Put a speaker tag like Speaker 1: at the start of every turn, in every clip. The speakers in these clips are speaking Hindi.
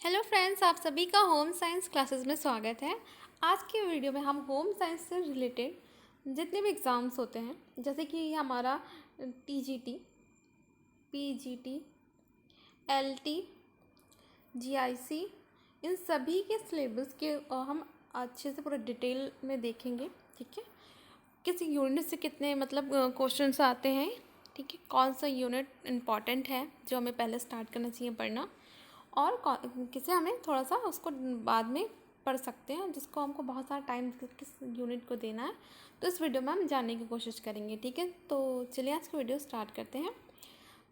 Speaker 1: हेलो फ्रेंड्स, आप सभी का होम साइंस क्लासेस में स्वागत है। आज की वीडियो में हम होम साइंस से रिलेटेड जितने भी एग्ज़ाम्स होते हैं, जैसे कि हमारा टीजीटी, पीजीटी, एलटी, जीआईसी, इन सभी के सिलेबस के हम अच्छे से पूरा डिटेल में देखेंगे। ठीक है, किस यूनिट से कितने क्वेश्चंस आते हैं, ठीक है, कौन सा यूनिट इम्पॉर्टेंट है जो हमें पहले स्टार्ट करना चाहिए पढ़ना, और किसे हमें थोड़ा सा उसको बाद में पढ़ सकते हैं, जिसको हमको बहुत सारा टाइम किस यूनिट को देना है। तो इस वीडियो में हम जानने की कोशिश करेंगे। ठीक है, तो चलिए आज की वीडियो स्टार्ट करते हैं।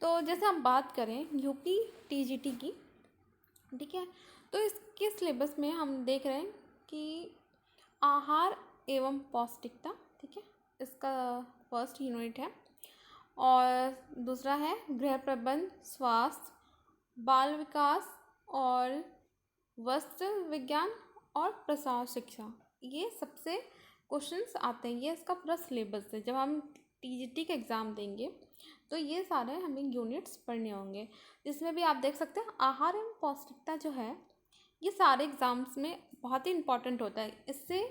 Speaker 1: तो जैसे हम बात करें यूपी टीजीटी की, ठीक है, तो इसके सिलेबस में हम देख रहे हैं कि आहार एवं पौष्टिकता, ठीक है, इसका फर्स्ट यूनिट है। और दूसरा है गृह प्रबंध, स्वास्थ्य, बाल विकास और वस्त्र विज्ञान और प्रसार शिक्षा। ये सबसे क्वेश्चंस आते हैं, ये इसका पूरा सिलेबस है। जब हम टीजीटी का एग्ज़ाम देंगे तो ये सारे हमें यूनिट्स पढ़ने होंगे, जिसमें भी आप देख सकते हैं आहार एवं पौष्टिकता जो है ये सारे एग्ज़ाम्स में बहुत ही इम्पॉर्टेंट होता है इससे।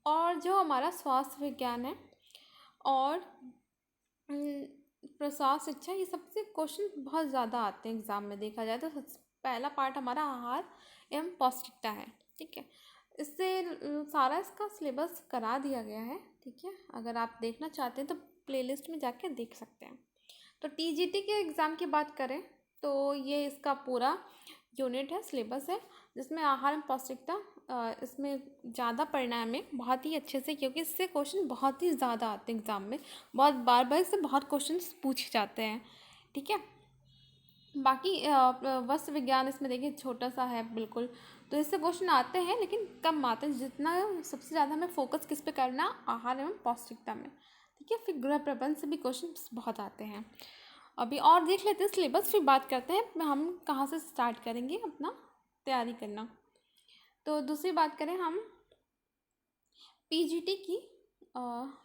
Speaker 1: और जो हमारा स्वास्थ्य विज्ञान है और प्रसार शिक्षा, ये सबसे क्वेश्चन बहुत ज़्यादा आते हैं एग्ज़ाम में। देखा जाए तो पहला पार्ट हमारा आहार एवं पौष्टिकता है। ठीक है, इससे सारा इसका सिलेबस करा दिया गया है। ठीक है, अगर आप देखना चाहते हैं तो प्लेलिस्ट में जाके देख सकते हैं। तो टीजीटी के एग्ज़ाम की बात करें तो ये इसका पूरा यूनिट है, सिलेबस है, जिसमें आहार एवं पौष्टिकता इसमें ज़्यादा पढ़ना है हमें बहुत ही अच्छे से, क्योंकि इससे क्वेश्चन बहुत ही ज़्यादा आते हैं एग्ज़ाम में, बहुत बार बार इससे बहुत क्वेश्चन पूछे जाते हैं। ठीक है, बाकी वस्त्र विज्ञान इसमें देखिए छोटा सा है बिल्कुल, तो इससे क्वेश्चन आते हैं लेकिन कम आते हैं। जितना सबसे ज़्यादा हमें फोकस किस पे करना, आहार एवं पौष्टिकता में। ठीक है, फिर गृह प्रबंध से भी क्वेश्चन बहुत आते हैं। अभी और देख लेते हैं सिलेबस, फिर बात करते हैं हम कहाँ से स्टार्ट करेंगे अपना तैयारी करना। तो दूसरी बात करें हम पीजीटी की,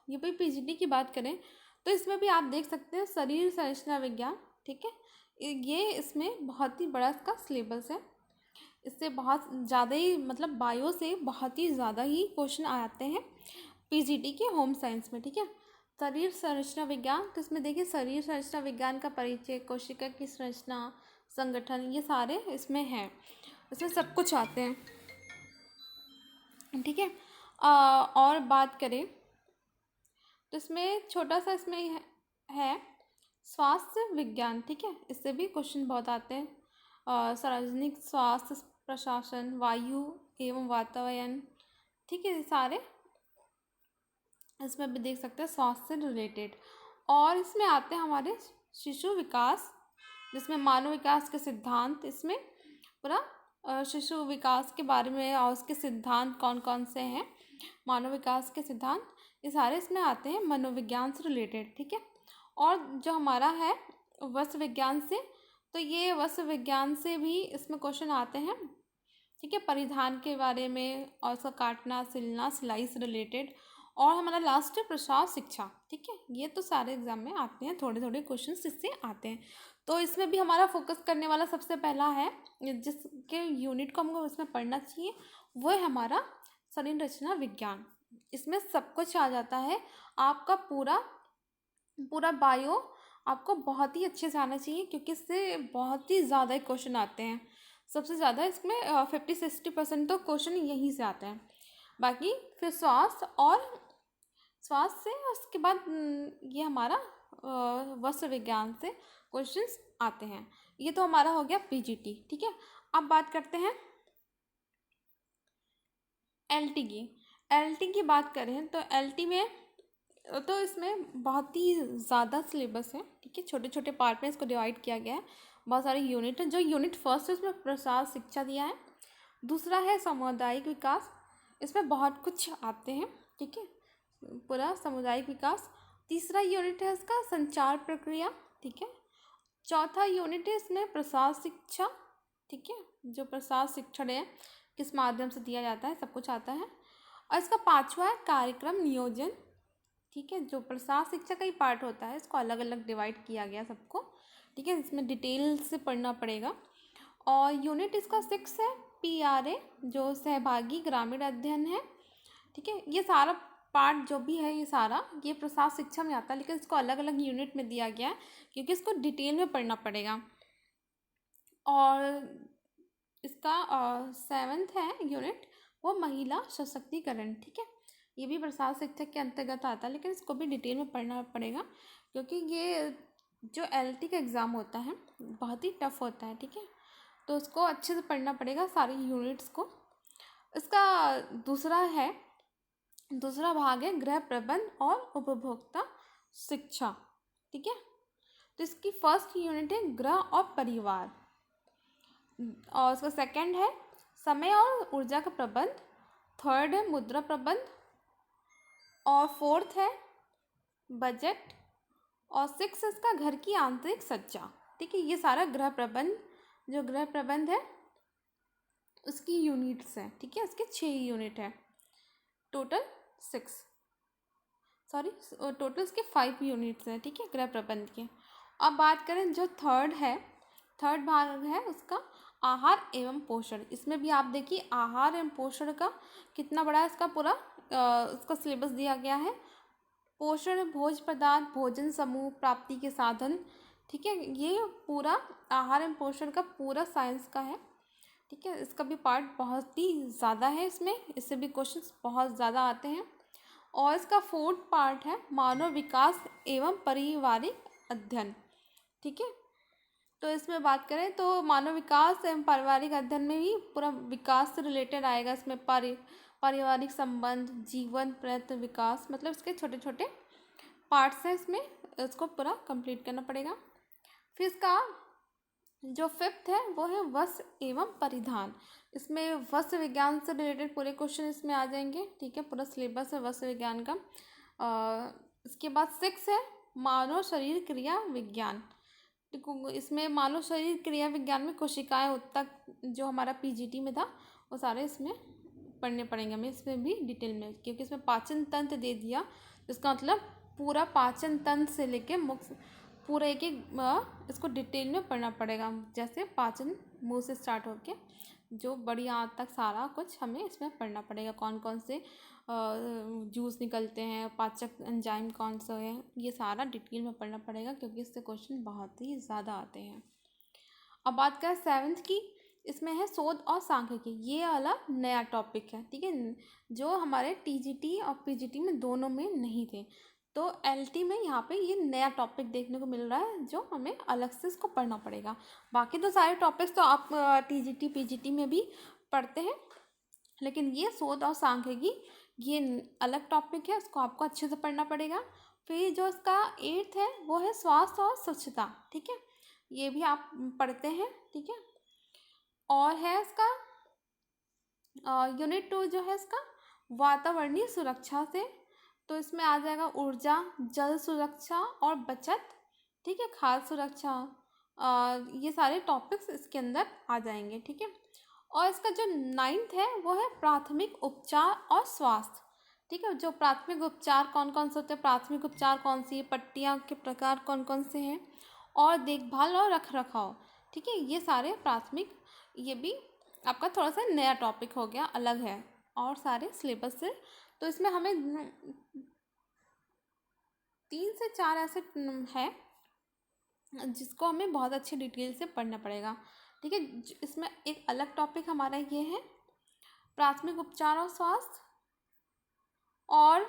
Speaker 1: यूपी पीजीटी की बात करें तो इसमें भी आप देख सकते हैं शरीर संरचना विज्ञान। ठीक है, ये इसमें बहुत ही बड़ा इसका सिलेबस है। इससे बहुत ज़्यादा ही बायो से बहुत ही ज़्यादा ही क्वेश्चन आते हैं पीजीटी के होम साइंस में। ठीक है, शरीर संरचना विज्ञान, तो इसमें देखिए शरीर संरचना विज्ञान का परिचय, कोशिका की संरचना, संगठन, ये सारे इसमें हैं, इसमें सब कुछ आते हैं। ठीक है, और बात करें तो इसमें छोटा सा इसमें है स्वास्थ्य विज्ञान। ठीक है, इससे भी क्वेश्चन बहुत आते हैं। सार्वजनिक स्वास्थ्य प्रशासन, वायु एवं वातावरण, ठीक है, ये सारे इसमें भी देख सकते हैं स्वास्थ्य से रिलेटेड। और इसमें आते हैं हमारे शिशु विकास, जिसमें मानव विकास के सिद्धांत, इसमें पूरा शिशु विकास के बारे में और उसके सिद्धांत कौन कौन से हैं, मानव विकास के सिद्धांत, ये सारे इसमें आते हैं मनोविज्ञान से रिलेटेड। ठीक है, और जो हमारा है वस्त्र विज्ञान से, तो ये वस्त्र विज्ञान से भी इसमें क्वेश्चन आते हैं। ठीक है, परिधान के बारे में और उसका काटना, सिलना, सिलाई से रिलेटेड। और हमारा लास्ट है प्रसार शिक्षा। ठीक है, ये तो सारे एग्जाम में आते हैं, थोड़े थोड़े क्वेश्चन इससे आते हैं। तो इसमें भी हमारा फोकस करने वाला सबसे पहला है, जिसके यूनिट को हमको इसमें पढ़ना चाहिए, वो है हमारा शरीर रचना विज्ञान। इसमें सब कुछ आ जाता है, आपका पूरा पूरा बायो आपको बहुत ही अच्छे से आना चाहिए, क्योंकि इससे बहुत ही ज़्यादा क्वेश्चन आते हैं। सबसे ज़्यादा इसमें 50-60% तो क्वेश्चन यहीं से आते हैं। बाकी फिर स्वास्थ्य से, उसके बाद ये हमारा वस्त्र विज्ञान से क्वेश्चंस आते हैं। ये तो हमारा हो गया पीजीटी। ठीक है, अब बात करते हैं एलटी की। एलटी की बात करें तो एलटी में तो इसमें बहुत ही ज़्यादा सिलेबस है। ठीक है, छोटे छोटे पार्ट में इसको डिवाइड किया गया है, बहुत सारे यूनिट है। जो यूनिट फर्स्ट है उसमें प्रसार शिक्षा दिया है, दूसरा है सामुदायिक विकास, इसमें बहुत कुछ आते हैं। ठीक है, पूरा सामुदायिक विकास। तीसरा यूनिट है इसका संचार प्रक्रिया। ठीक है, चौथा यूनिट है इसमें प्रसार शिक्षा। ठीक है, जो प्रसार शिक्षण है किस माध्यम से दिया जाता है, सब कुछ आता है। और इसका पांचवा है कार्यक्रम नियोजन। ठीक है, जो प्रसार शिक्षा का ही पार्ट होता है, इसको अलग अलग डिवाइड किया गया सबको। ठीक है, इसमें डिटेल से पढ़ना पड़ेगा। और यूनिट इसका 6 है, PRA जो सहभागी ग्रामीण अध्ययन है। ठीक है, ये सारा पार्ट जो भी है ये सारा ये प्रसाद शिक्षा में आता है, लेकिन इसको अलग अलग यूनिट में दिया गया है क्योंकि इसको डिटेल में पढ़ना पड़ेगा। और इसका 7th है यूनिट, वो महिला सशक्तिकरण। ठीक है, ये भी प्रसाद शिक्षा के अंतर्गत आता है, लेकिन इसको भी डिटेल में पढ़ना पड़ेगा क्योंकि ये जो LT का एग्ज़ाम होता है बहुत ही टफ होता है। ठीक है, तो उसको अच्छे से पढ़ना पड़ेगा सारी यूनिट्स को। इसका दूसरा भाग है गृह प्रबंध और उपभोक्ता शिक्षा। ठीक है, तो इसकी फर्स्ट यूनिट है गृह और परिवार, और उसका सेकंड है समय और ऊर्जा का प्रबंध, थर्ड है मुद्रा प्रबंध, और फोर्थ है बजट, और 6 इसका घर की आंतरिक सज्जा। ठीक है, ये सारा गृह प्रबंध है उसकी यूनिट्स हैं। ठीक है, इसके 6 यूनिट है, टोटल इसके 5 यूनिट्स हैं। ठीक है, गृह प्रबंध के। अब बात करें जो थर्ड भाग है उसका आहार एवं पोषण। इसमें भी आप देखिए आहार एवं पोषण का कितना बड़ा इसका पूरा इसका सिलेबस दिया गया है। पोषण, भोज्य पदार्थ, भोजन समूह, प्राप्ति के साधन। ठीक है, ये पूरा आहार एवं पोषण का पूरा साइंस का है। ठीक है, इसका भी पार्ट बहुत ही ज़्यादा है, इससे भी क्वेश्चंस बहुत ज़्यादा आते हैं। और इसका 4th पार्ट है मानव विकास एवं पारिवारिक अध्ययन। ठीक है, तो इसमें बात करें तो मानव विकास एवं पारिवारिक अध्ययन में भी पूरा विकास से रिलेटेड आएगा। इसमें पारिवारिक संबंध, जीवन प्रयत्न, विकास, मतलब इसके छोटे छोटे पार्ट्स हैं, इसमें इसको पूरा कंप्लीट करना पड़ेगा। फिर इसका जो 5th है वो है वस्त्र एवं परिधान। इसमें वस्त्र विज्ञान से रिलेटेड पूरे क्वेश्चन इसमें आ जाएंगे। ठीक है, पूरा सिलेबस है वस्त्र विज्ञान का। इसके बाद 6 है मानव शरीर क्रिया विज्ञान। इसमें मानव शरीर क्रिया विज्ञान में कोशिकाएं उत्तक जो हमारा PGT में था वो सारे इसमें पढ़ने पड़ेंगे हमें, इसमें भी डिटेल में, क्योंकि इसमें पाचन तंत्र दे दिया। इसका मतलब पूरा पाचन तंत्र से लेके मुख्य पूरा एक इसको डिटेल में पढ़ना पड़ेगा। जैसे पाचन मुंह से स्टार्ट होके जो बड़ी आंत तक सारा कुछ हमें इसमें पढ़ना पड़ेगा। कौन कौन से जूस निकलते हैं, पाचक एंजाइम कौन सा है, ये सारा डिटेल में पढ़ना पड़ेगा क्योंकि इससे क्वेश्चन बहुत ही ज़्यादा आते हैं। अब बात करें 7th की, इसमें है शोध और सांख्यिकी। ये वाला नया टॉपिक है। ठीक है, जो हमारे TGT और PGT में दोनों में नहीं थे, तो LT में यहाँ पे ये नया टॉपिक देखने को मिल रहा है जो हमें अलग से इसको पढ़ना पड़ेगा। बाकी तो सारे टॉपिक्स तो आप TGT PGT में भी पढ़ते हैं, लेकिन ये शोध और सांख्यिकी ये अलग टॉपिक है, उसको आपको अच्छे से पढ़ना पड़ेगा। फिर जो इसका 8th है वो है स्वास्थ्य और स्वच्छता। ठीक है, ये भी आप पढ़ते हैं। ठीक है, और है इसका यूनिट 2 जो है इसका वातावरणीय सुरक्षा से, तो इसमें आ जाएगा ऊर्जा, जल सुरक्षा और बचत। ठीक है, खाद्य सुरक्षा, ये सारे टॉपिक्स इसके अंदर आ जाएंगे। ठीक है, और इसका जो 9th है वो है प्राथमिक उपचार और स्वास्थ्य। ठीक है, जो प्राथमिक उपचार कौन कौन से होते हैं, प्राथमिक उपचार कौन सी है, पट्टियाँ के प्रकार कौन कौन से हैं, और देखभाल और रख रखाव। ठीक है, ये सारे प्राथमिक, ये भी आपका थोड़ा सा नया टॉपिक हो गया, अलग है और सारे सिलेबस से। तो इसमें हमें 3 से 4 ऐसे है जिसको हमें बहुत अच्छी डिटेल से पढ़ना पड़ेगा। ठीक है, इसमें एक अलग टॉपिक हमारा ये है प्राथमिक उपचार और स्वास्थ्य, और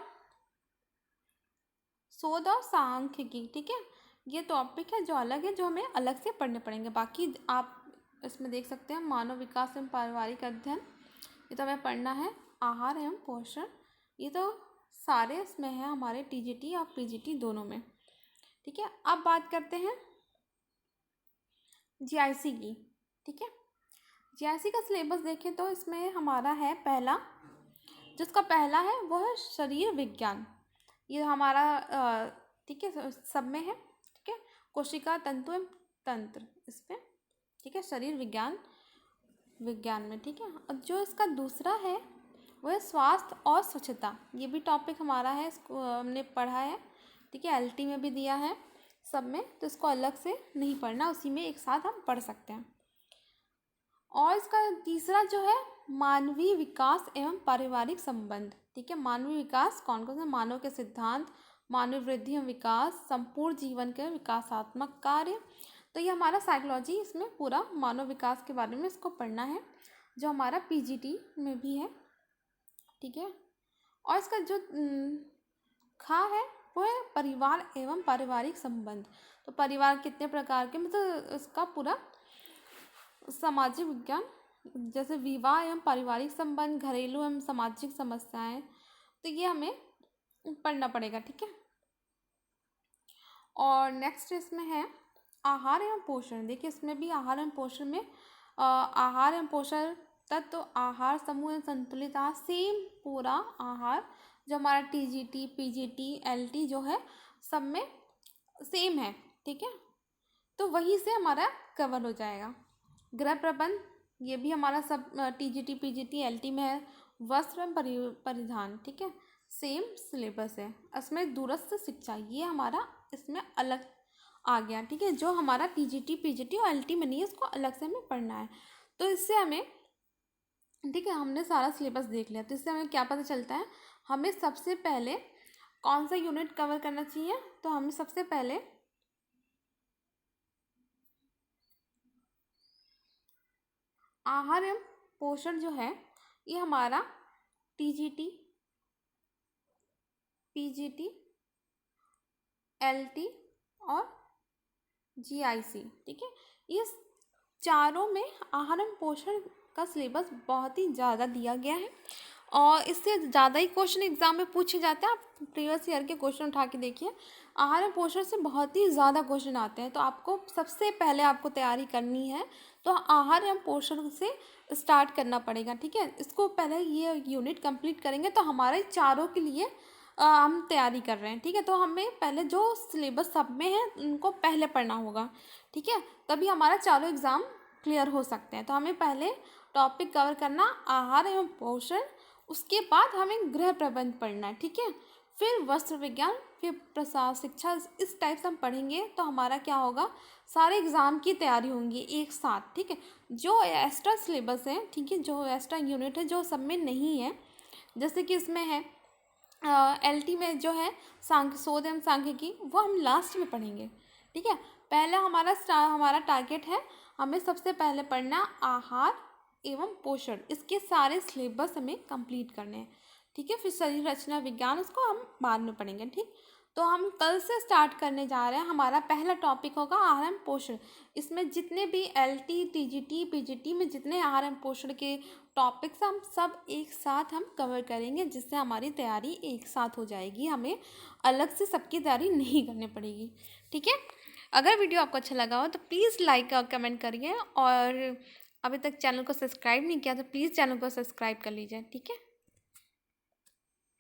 Speaker 1: शोध और सांख्यिकी। ठीक है, ये टॉपिक है जो अलग है, जो हमें अलग से पढ़ने पड़ेंगे। बाकी आप इसमें देख सकते हैं मानव विकास एवं पारिवारिक अध्ययन, ये तो हमें पढ़ना है। आहार एवं पोषण, ये तो सारे इसमें है हमारे TGT और PGT दोनों में। ठीक है, अब बात करते हैं GIC की। ठीक है, GIC का सिलेबस देखें तो इसमें हमारा है जिसका पहला है वो है शरीर विज्ञान। ये हमारा ठीक है सब में है। ठीक है, कोशिका तंतु एवं तंत्र इसमें। ठीक है, शरीर विज्ञान में। ठीक है, और जो इसका दूसरा है वो है स्वास्थ्य और स्वच्छता। ये भी टॉपिक हमारा है, इसको हमने पढ़ा है। ठीक है, LT में भी दिया है सब में, तो इसको अलग से नहीं पढ़ना, उसी में एक साथ हम पढ़ सकते हैं। और इसका तीसरा जो है मानवीय विकास एवं पारिवारिक संबंध। ठीक है, मानवीय विकास कौन कौन से, मानव के सिद्धांत, मानव वृद्धि एवं विकास, संपूर्ण जीवन के विकासात्मक कार्य। तो ये हमारा साइकोलॉजी, इसमें पूरा मानव विकास के बारे में इसको पढ़ना है, जो हमारा पीजीटी में भी है। ठीक है, और इसका जो खा है वो है परिवार एवं पारिवारिक संबंध। तो परिवार कितने प्रकार के, मतलब इसका पूरा सामाजिक विज्ञान, जैसे विवाह एवं पारिवारिक संबंध, घरेलू एवं सामाजिक समस्याएं, तो ये हमें पढ़ना पड़ेगा। ठीक है, और नेक्स्ट इसमें है आहार एवं पोषण। देखिए इसमें भी आहार एवं पोषण में आहार एवं पोषण तत्व, तो आहार समूह एवं संतुलित आहार, सेम पूरा आहार जो हमारा टीजीटी, पीजीटी, एलटी जो है सब में सेम है। ठीक है, तो वहीं से हमारा कवर हो जाएगा। गृह प्रबंध, ये भी हमारा सब टीजीटी, पीजीटी, एलटी में है। वस्त्र एवं परिधान, ठीक है, सेम सिलेबस है। इसमें दूरस्थ शिक्षा, ये हमारा इसमें अलग आ गया। ठीक है, जो हमारा टीजीटी, पीजीटी और एलटी में नहीं है, उसको अलग से हमें पढ़ना है। तो इससे हमें, ठीक है, हमने सारा सिलेबस देख लिया, तो इससे हमें क्या पता चलता है, हमें सबसे पहले कौन सा यूनिट कवर करना चाहिए। तो हमें सबसे पहले आहार एवं पोषण जो है, ये हमारा टीजीटी, पीजीटी, एलटी और जीआईसी। ठीक है, ये चारों में आहार एवं पोषण का सिलेबस बहुत ही ज़्यादा दिया गया है, और इससे ज़्यादा ही क्वेश्चन एग्जाम में पूछे जाते हैं। आप प्रीवियस ईयर के क्वेश्चन उठा के देखिए, आहार एवं पोषण से बहुत ही ज़्यादा क्वेश्चन आते हैं। तो आपको सबसे पहले आपको तैयारी करनी है, तो आहार एवं पोषण से स्टार्ट करना पड़ेगा। ठीक है, इसको पहले ये यूनिट कंप्लीट करेंगे तो हमारे चारों के लिए हम तैयारी कर रहे हैं। ठीक है, तो हमें पहले जो सिलेबस सब में है उनको पहले पढ़ना होगा। ठीक है, तभी हमारा चारों एग्ज़ाम क्लियर हो सकते हैं। तो हमें पहले टॉपिक कवर करना आहार एवं पोषण, उसके बाद हमें गृह प्रबंध पढ़ना है। ठीक है, फिर वस्त्र विज्ञान, फिर प्रसार शिक्षा, इस टाइप से हम पढ़ेंगे तो हमारा क्या होगा, सारे एग्ज़ाम की तैयारी होंगी एक साथ। ठीक है, जो एक्स्ट्रा सिलेबस है, ठीक है, जो एक्स्ट्रा यूनिट है जो सब में नहीं है, जैसे कि इसमें है एलटी में जो है शोध एवं सांख्यिकी, वो हम लास्ट में पढ़ेंगे। ठीक है, पहला हमारा टारगेट है, हमें सबसे पहले पढ़ना आहार एवं पोषण, इसके सारे सिलेबस हमें कंप्लीट करने हैं। ठीक है, फिर शरीर रचना विज्ञान, उसको हम बाद में पढ़ेंगे। ठीक, तो हम कल से स्टार्ट करने जा रहे हैं। हमारा पहला टॉपिक होगा आहार एवं पोषण। इसमें जितने भी एलटी, टीजीटी, पीजीटी में जितने आहार एवं पोषण के टॉपिक्स हम सब एक साथ हम कवर करेंगे, जिससे हमारी तैयारी एक साथ हो जाएगी, हमें अलग से सबकी तैयारी नहीं करनी पड़ेगी। ठीक है, अगर वीडियो आपको अच्छा लगा हो तो प्लीज़ लाइक और कमेंट करिए, और अभी तक चैनल को सब्सक्राइब नहीं किया तो प्लीज़ चैनल को सब्सक्राइब कर लीजिए। ठीक है।